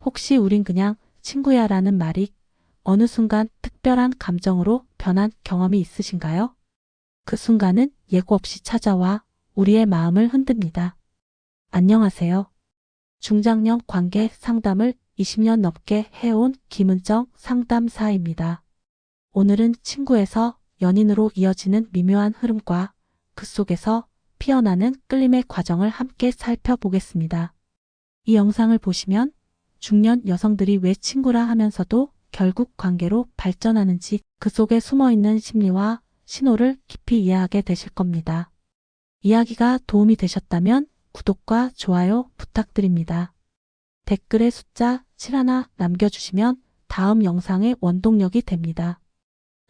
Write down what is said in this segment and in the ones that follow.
혹시 우린 그냥 친구야 라는 말이 어느 순간 특별한 감정으로 변한 경험이 있으신가요? 그 순간은 예고 없이 찾아와 우리의 마음을 흔듭니다. 안녕하세요. 중장년 관계 상담을 20년 넘게 해온 김은정 상담사입니다. 오늘은 친구에서 연인으로 이어지는 미묘한 흐름과 그 속에서 피어나는 끌림의 과정을 함께 살펴보겠습니다. 이 영상을 보시면 중년 여성들이 왜 친구라 하면서도 결국 관계로 발전하는지 그 속에 숨어있는 심리와 신호를 깊이 이해하게 되실 겁니다. 이야기가 도움이 되셨다면 구독과 좋아요 부탁드립니다. 댓글에 숫자 71 남겨주시면 다음 영상의 원동력이 됩니다.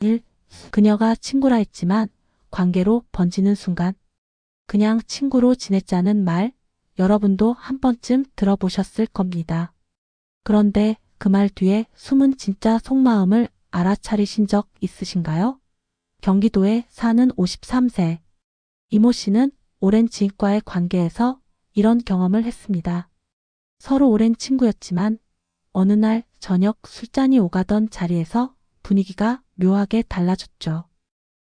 1. 그녀가 친구라 했지만 관계로 번지는 순간. 그냥 친구로 지냈자는 말, 여러분도 한 번쯤 들어보셨을 겁니다. 그런데 그 말 뒤에 숨은 진짜 속마음을 알아차리신 적 있으신가요? 경기도에 사는 53세 이모 씨는 오랜 지인과의 관계에서 이런 경험을 했습니다. 서로 오랜 친구였지만 어느 날 저녁 술잔이 오가던 자리에서 분위기가 묘하게 달라졌죠.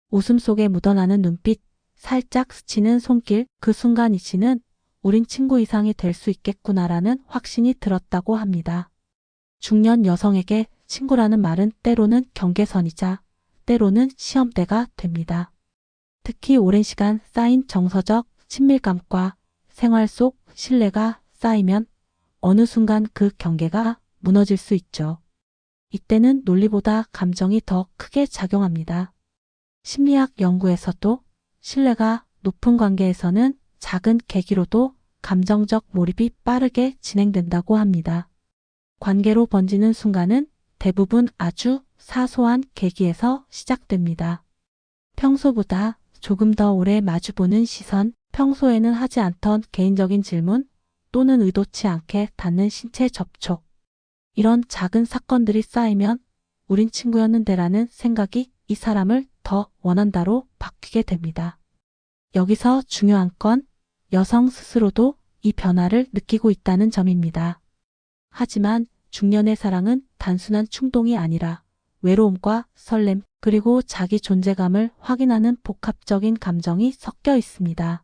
웃음 속에 묻어나는 눈빛, 살짝 스치는 손길, 그 순간 이 씨는 우린 친구 이상이 될 수 있겠구나라는 확신이 들었다고 합니다. 중년 여성에게 친구라는 말은 때로는 경계선이자 때로는 시험대가 됩니다. 특히 오랜 시간 쌓인 정서적 친밀감과 생활 속 신뢰가 쌓이면 어느 순간 그 경계가 무너질 수 있죠. 이때는 논리보다 감정이 더 크게 작용합니다. 심리학 연구에서도 신뢰가 높은 관계에서는 작은 계기로도 감정적 몰입이 빠르게 진행된다고 합니다. 관계로 번지는 순간은 대부분 아주 사소한 계기에서 시작됩니다. 평소보다 조금 더 오래 마주보는 시선, 평소에는 하지 않던 개인적인 질문 또는 의도치 않게 닿는 신체 접촉. 이런 작은 사건들이 쌓이면 우린 친구였는데라는 생각이 이 사람을 더 원한다로 바뀌게 됩니다. 여기서 중요한 건 여성 스스로도 이 변화를 느끼고 있다는 점입니다. 하지만 중년의 사랑은 단순한 충동이 아니라 외로움과 설렘 그리고 자기 존재감을 확인하는 복합적인 감정이 섞여 있습니다.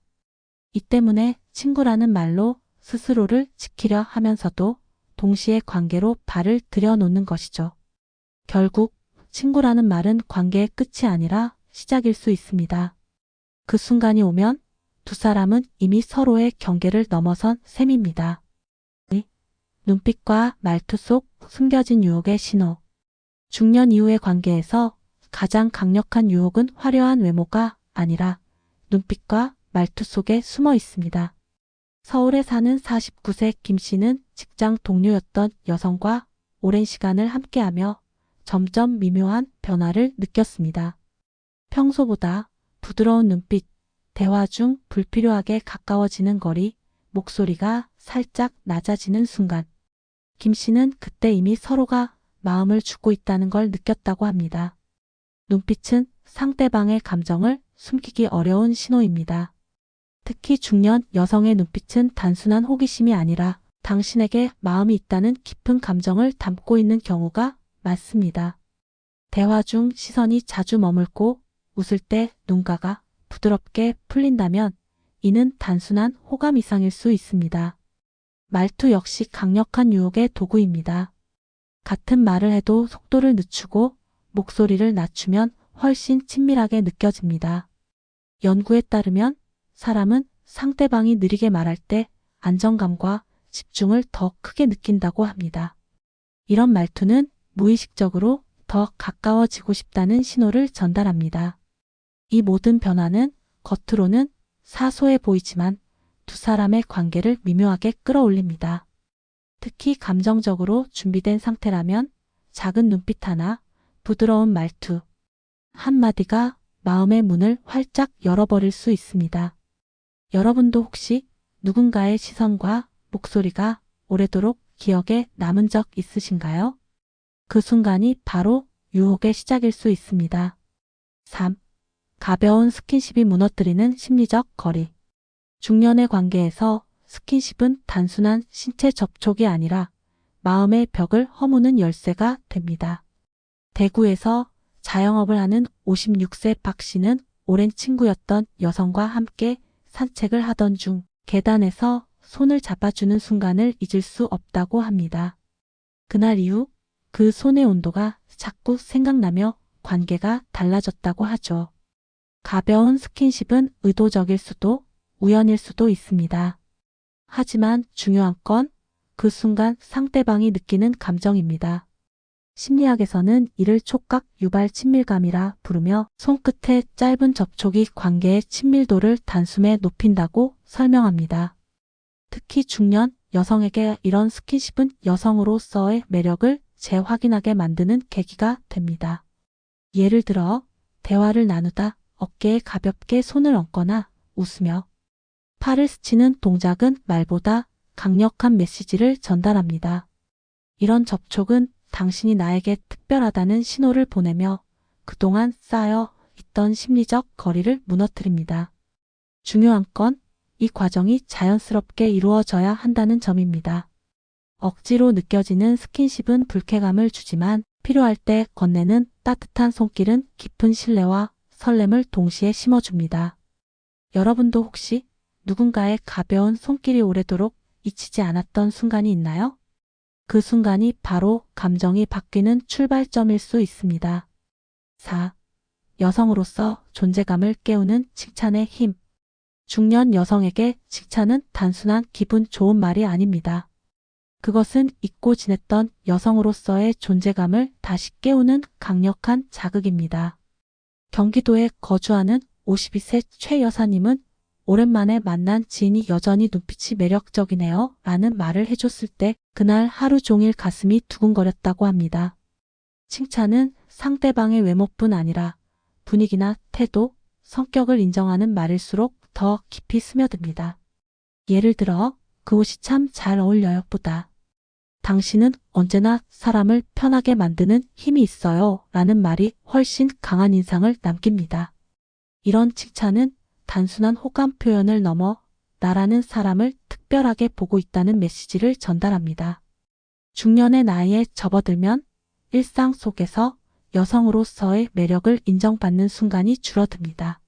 이 때문에 친구라는 말로 스스로를 지키려 하면서도 동시에 관계로 발을 들여놓는 것이죠. 결국 친구라는 말은 관계의 끝이 아니라 시작일 수 있습니다. 그 순간이 오면 두 사람은 이미 서로의 경계를 넘어선 셈입니다. 눈빛과 말투 속 숨겨진 유혹의 신호. 중년 이후의 관계에서 가장 강력한 유혹은 화려한 외모가 아니라 눈빛과 말투 속에 숨어 있습니다. 서울에 사는 49세 김 씨는 직장 동료였던 여성과 오랜 시간을 함께하며 점점 미묘한 변화를 느꼈습니다. 평소보다 부드러운 눈빛, 대화 중 불필요하게 가까워지는 거리, 목소리가 살짝 낮아지는 순간. 김 씨는 그때 이미 서로가 마음을 주고 있다는 걸 느꼈다고 합니다. 눈빛은 상대방의 감정을 숨기기 어려운 신호입니다. 특히 중년 여성의 눈빛은 단순한 호기심이 아니라 당신에게 마음이 있다는 깊은 감정을 담고 있는 경우가 많습니다. 대화 중 시선이 자주 머물고 웃을 때 눈가가 부드럽게 풀린다면 이는 단순한 호감 이상일 수 있습니다. 말투 역시 강력한 유혹의 도구입니다. 같은 말을 해도 속도를 늦추고 목소리를 낮추면 훨씬 친밀하게 느껴집니다. 연구에 따르면 사람은 상대방이 느리게 말할 때 안정감과 집중을 더 크게 느낀다고 합니다. 이런 말투는 무의식적으로 더 가까워지고 싶다는 신호를 전달합니다. 이 모든 변화는 겉으로는 사소해 보이지만 두 사람의 관계를 미묘하게 끌어올립니다. 특히 감정적으로 준비된 상태라면 작은 눈빛 하나, 부드러운 말투 한마디가 마음의 문을 활짝 열어버릴 수 있습니다. 여러분도 혹시 누군가의 시선과 목소리가 오래도록 기억에 남은 적 있으신가요? 그 순간이 바로 유혹의 시작일 수 있습니다. 3. 가벼운 스킨십이 무너뜨리는 심리적 거리. 중년의 관계에서 스킨십은 단순한 신체 접촉이 아니라 마음의 벽을 허무는 열쇠가 됩니다. 대구에서 자영업을 하는 56세 박 씨는 오랜 친구였던 여성과 함께 산책을 하던 중 계단에서 손을 잡아주는 순간을 잊을 수 없다고 합니다. 그날 이후 그 손의 온도가 자꾸 생각나며 관계가 달라졌다고 하죠. 가벼운 스킨십은 의도적일 수도 우연일 수도 있습니다. 하지만 중요한 건 그 순간 상대방이 느끼는 감정입니다. 심리학에서는 이를 촉각 유발 친밀감이라 부르며 손끝의 짧은 접촉이 관계의 친밀도를 단숨에 높인다고 설명합니다. 특히 중년 여성에게 이런 스킨십은 여성으로서의 매력을 재확인하게 만드는 계기가 됩니다. 예를 들어 대화를 나누다 어깨에 가볍게 손을 얹거나 웃으며 팔을 스치는 동작은 말보다 강력한 메시지를 전달합니다. 이런 접촉은 당신이 나에게 특별하다는 신호를 보내며 그동안 쌓여 있던 심리적 거리를 무너뜨립니다. 중요한 건 이 과정이 자연스럽게 이루어져야 한다는 점입니다. 억지로 느껴지는 스킨십은 불쾌감을 주지만 필요할 때 건네는 따뜻한 손길은 깊은 신뢰와 설렘을 동시에 심어줍니다. 여러분도 혹시 누군가의 가벼운 손길이 오래도록 잊히지 않았던 순간이 있나요? 그 순간이 바로 감정이 바뀌는 출발점일 수 있습니다. 4. 여성으로서 존재감을 깨우는 칭찬의 힘. 중년 여성에게 칭찬은 단순한 기분 좋은 말이 아닙니다. 그것은 잊고 지냈던 여성으로서의 존재감을 다시 깨우는 강력한 자극입니다. 경기도에 거주하는 52세 최 여사님은 오랜만에 만난 지인이 여전히 눈빛이 매력적이네요 라는 말을 해줬을 때 그날 하루 종일 가슴이 두근거렸다고 합니다. 칭찬은 상대방의 외모뿐 아니라 분위기나 태도, 성격을 인정하는 말일수록 더 깊이 스며듭니다. 예를 들어 그 옷이 참 잘 어울려요 보다 당신은 언제나 사람을 편하게 만드는 힘이 있어요 라는 말이 훨씬 강한 인상을 남깁니다. 이런 칭찬은 단순한 호감 표현을 넘어 나라는 사람을 특별하게 보고 있다는 메시지를 전달합니다. 중년의 나이에 접어들면 일상 속에서 여성으로서의 매력을 인정받는 순간이 줄어듭니다.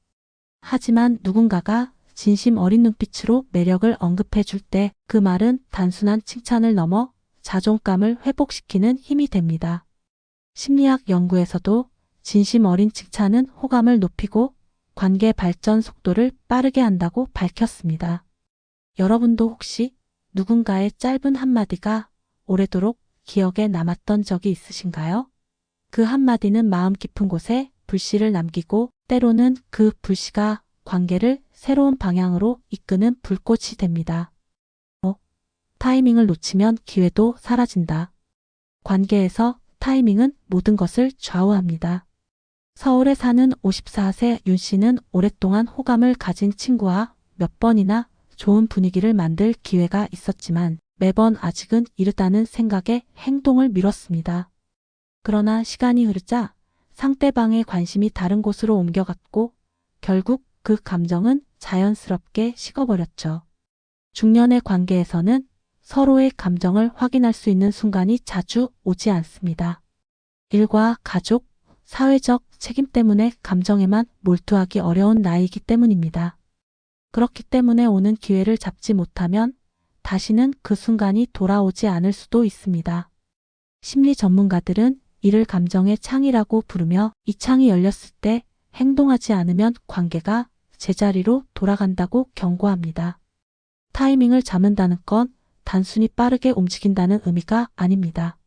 하지만 누군가가 진심 어린 눈빛으로 매력을 언급해 줄 때 그 말은 단순한 칭찬을 넘어 자존감을 회복시키는 힘이 됩니다. 심리학 연구에서도 진심 어린 칭찬은 호감을 높이고 관계 발전 속도를 빠르게 한다고 밝혔습니다. 여러분도 혹시 누군가의 짧은 한마디가 오래도록 기억에 남았던 적이 있으신가요? 그 한마디는 마음 깊은 곳에 불씨를 남기고 때로는 그 불씨가 관계를 새로운 방향으로 이끄는 불꽃이 됩니다. 타이밍을 놓치면 기회도 사라진다. 관계에서 타이밍은 모든 것을 좌우합니다. 서울에 사는 54세 윤 씨는 오랫동안 호감을 가진 친구와 몇 번이나 좋은 분위기를 만들 기회가 있었지만 매번 아직은 이르다는 생각에 행동을 미뤘습니다. 그러나 시간이 흐르자 상대방의 관심이 다른 곳으로 옮겨갔고 결국 그 감정은 자연스럽게 식어버렸죠. 중년의 관계에서는 서로의 감정을 확인할 수 있는 순간이 자주 오지 않습니다. 일과 가족, 사회적 책임 때문에 감정에만 몰두하기 어려운 나이이기 때문입니다. 그렇기 때문에 오는 기회를 잡지 못하면 다시는 그 순간이 돌아오지 않을 수도 있습니다. 심리 전문가들은 이를 감정의 창이라고 부르며 이 창이 열렸을 때 행동하지 않으면 관계가 제자리로 돌아간다고 경고합니다. 타이밍을 잡는다는 건 단순히 빠르게 움직인다는 의미가 아닙니다.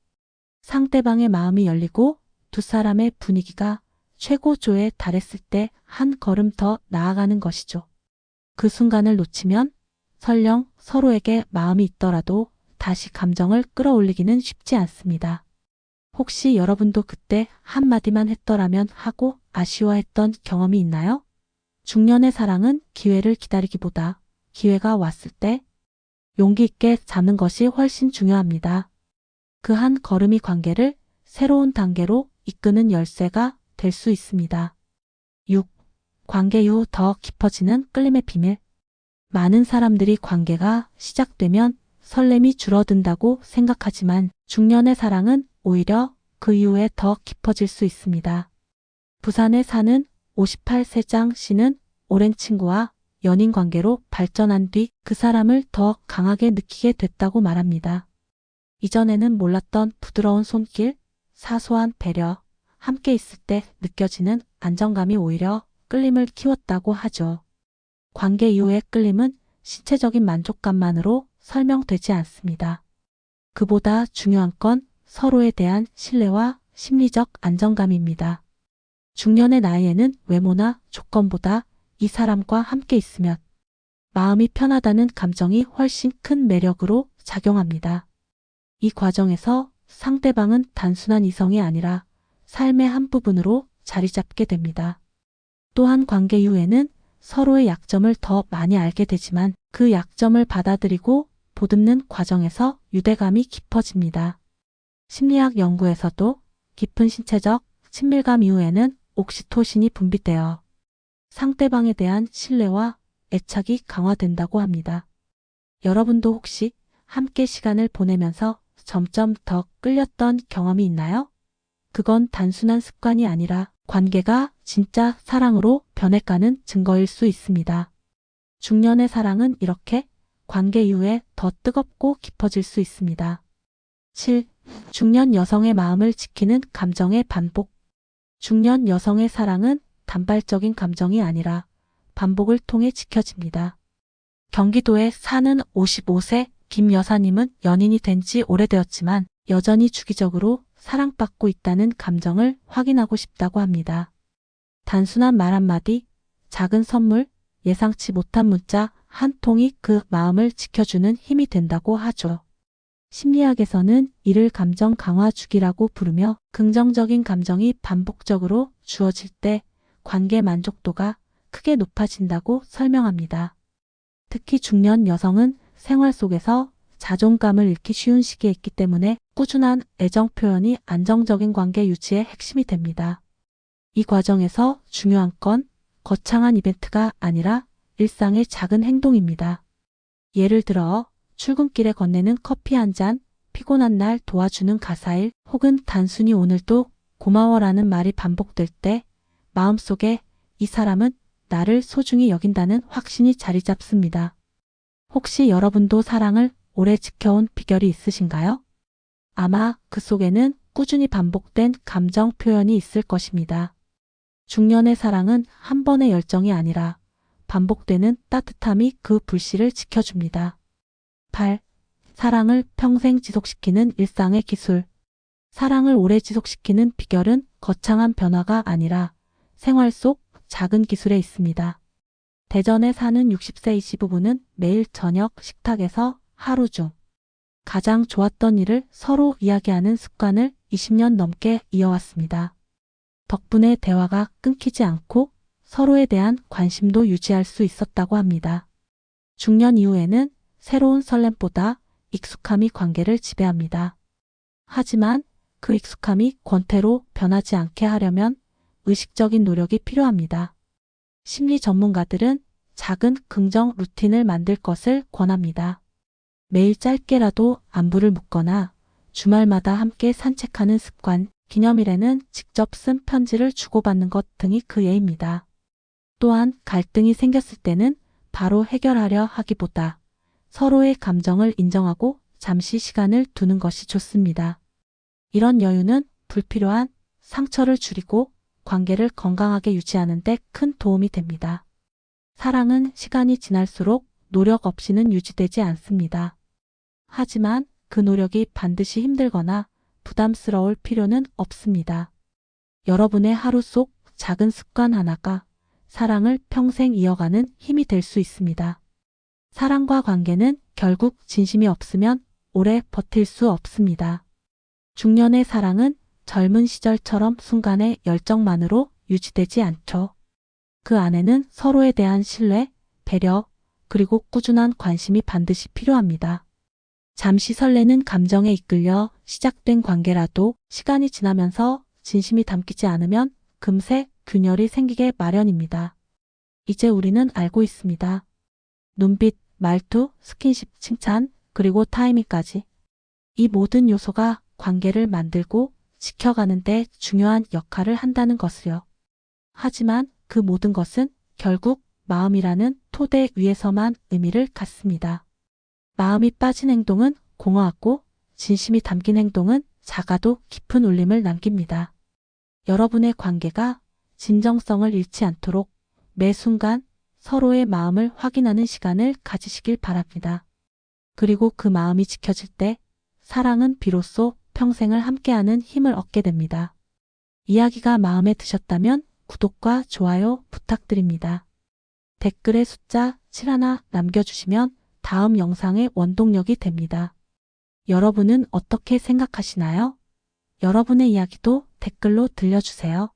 상대방의 마음이 열리고 두 사람의 분위기가 최고조에 달했을 때 한 걸음 더 나아가는 것이죠. 그 순간을 놓치면 설령 서로에게 마음이 있더라도 다시 감정을 끌어올리기는 쉽지 않습니다. 혹시 여러분도 그때 한마디만 했더라면 하고 아쉬워했던 경험이 있나요? 중년의 사랑은 기회를 기다리기보다 기회가 왔을 때 용기 있게 잡는 것이 훨씬 중요합니다. 그 한 걸음이 관계를 새로운 단계로 이끄는 열쇠가 될 수 있습니다. 6. 관계 이후 더 깊어지는 끌림의 비밀. 많은 사람들이 관계가 시작되면 설렘이 줄어든다고 생각하지만 중년의 사랑은 오히려 그 이후에 더 깊어질 수 있습니다. 부산에 사는 58세 장 씨는 오랜 친구와 연인 관계로 발전한 뒤 그 사람을 더 강하게 느끼게 됐다고 말합니다. 이전에는 몰랐던 부드러운 손길, 사소한 배려, 함께 있을 때 느껴지는 안정감이 오히려 끌림을 키웠다고 하죠. 관계 이후의 끌림은 신체적인 만족감만으로 설명되지 않습니다. 그보다 중요한 건 서로에 대한 신뢰와 심리적 안정감입니다. 중년의 나이에는 외모나 조건보다 이 사람과 함께 있으면 마음이 편하다는 감정이 훨씬 큰 매력으로 작용합니다. 이 과정에서 상대방은 단순한 이성이 아니라 삶의 한 부분으로 자리 잡게 됩니다. 또한 관계 이후에는 서로의 약점을 더 많이 알게 되지만 그 약점을 받아들이고 보듬는 과정에서 유대감이 깊어집니다. 심리학 연구에서도 깊은 신체적 친밀감 이후에는 옥시토신이 분비되어 상대방에 대한 신뢰와 애착이 강화된다고 합니다. 여러분도 혹시 함께 시간을 보내면서 점점 더 끌렸던 경험이 있나요? 그건 단순한 습관이 아니라 관계가 진짜 사랑으로 변해가는 증거일 수 있습니다. 중년의 사랑은 이렇게 관계 이후에 더 뜨겁고 깊어질 수 있습니다. 7. 중년 여성의 마음을 지키는 감정의 반복. 중년 여성의 사랑은 단발적인 감정이 아니라 반복을 통해 지켜집니다. 경기도에 사는 55세 김 여사님은 연인이 된 지 오래되었지만 여전히 주기적으로 사랑받고 있다는 감정을 확인하고 싶다고 합니다. 단순한 말 한마디, 작은 선물, 예상치 못한 문자 한 통이 그 마음을 지켜주는 힘이 된다고 하죠. 심리학에서는 이를 감정 강화 주기라고 부르며 긍정적인 감정이 반복적으로 주어질 때 관계 만족도가 크게 높아진다고 설명합니다. 특히 중년 여성은 생활 속에서 자존감을 잃기 쉬운 시기에 있기 때문에 꾸준한 애정 표현이 안정적인 관계 유지의 핵심이 됩니다. 이 과정에서 중요한 건 거창한 이벤트가 아니라 일상의 작은 행동입니다. 예를 들어 출근길에 건네는 커피 한 잔, 피곤한 날 도와주는 가사일, 혹은 단순히 오늘도 고마워라는 말이 반복될 때 마음속에 이 사람은 나를 소중히 여긴다는 확신이 자리 잡습니다. 혹시 여러분도 사랑을 오래 지켜온 비결이 있으신가요? 아마 그 속에는 꾸준히 반복된 감정 표현이 있을 것입니다. 중년의 사랑은 한 번의 열정이 아니라 반복되는 따뜻함이 그 불씨를 지켜줍니다. 8. 사랑을 평생 지속시키는 일상의 기술. 사랑을 오래 지속시키는 비결은 거창한 변화가 아니라 생활 속 작은 기술에 있습니다. 대전에 사는 60세 이 시부부는 매일 저녁 식탁에서 하루 중 가장 좋았던 일을 서로 이야기하는 습관을 20년 넘게 이어왔습니다. 덕분에 대화가 끊기지 않고 서로에 대한 관심도 유지할 수 있었다고 합니다. 중년 이후에는 새로운 설렘보다 익숙함이 관계를 지배합니다. 하지만 그 익숙함이 권태로 변하지 않게 하려면 의식적인 노력이 필요합니다. 심리 전문가들은 작은 긍정 루틴을 만들 것을 권합니다. 매일 짧게라도 안부를 묻거나 주말마다 함께 산책하는 습관, 기념일에는 직접 쓴 편지를 주고받는 것 등이 그 예입니다. 또한 갈등이 생겼을 때는 바로 해결하려 하기보다 서로의 감정을 인정하고 잠시 시간을 두는 것이 좋습니다. 이런 여유는 불필요한 상처를 줄이고 관계를 건강하게 유지하는 데 큰 도움이 됩니다. 사랑은 시간이 지날수록 노력 없이는 유지되지 않습니다. 하지만 그 노력이 반드시 힘들거나 부담스러울 필요는 없습니다. 여러분의 하루 속 작은 습관 하나가 사랑을 평생 이어가는 힘이 될 수 있습니다. 사랑과 관계는 결국 진심이 없으면 오래 버틸 수 없습니다. 중년의 사랑은 젊은 시절처럼 순간의 열정만으로 유지되지 않죠. 그 안에는 서로에 대한 신뢰, 배려, 그리고 꾸준한 관심이 반드시 필요합니다. 잠시 설레는 감정에 이끌려 시작된 관계라도 시간이 지나면서 진심이 담기지 않으면 금세 균열이 생기게 마련입니다. 이제 우리는 알고 있습니다. 눈빛, 말투, 스킨십, 칭찬, 그리고 타이밍까지. 이 모든 요소가 관계를 만들고 지켜가는데 중요한 역할을 한다는 것을요. 하지만 그 모든 것은 결국 마음이라는 토대 위에서만 의미를 갖습니다. 마음이 빠진 행동은 공허하고 진심이 담긴 행동은 작아도 깊은 울림을 남깁니다. 여러분의 관계가 진정성을 잃지 않도록 매 순간 서로의 마음을 확인하는 시간을 가지시길 바랍니다. 그리고 그 마음이 지켜질 때 사랑은 비로소 평생을 함께하는 힘을 얻게 됩니다. 이야기가 마음에 드셨다면 구독과 좋아요 부탁드립니다. 댓글에 숫자 71 남겨주시면 다음 영상의 원동력이 됩니다. 여러분은 어떻게 생각하시나요? 여러분의 이야기도 댓글로 들려주세요.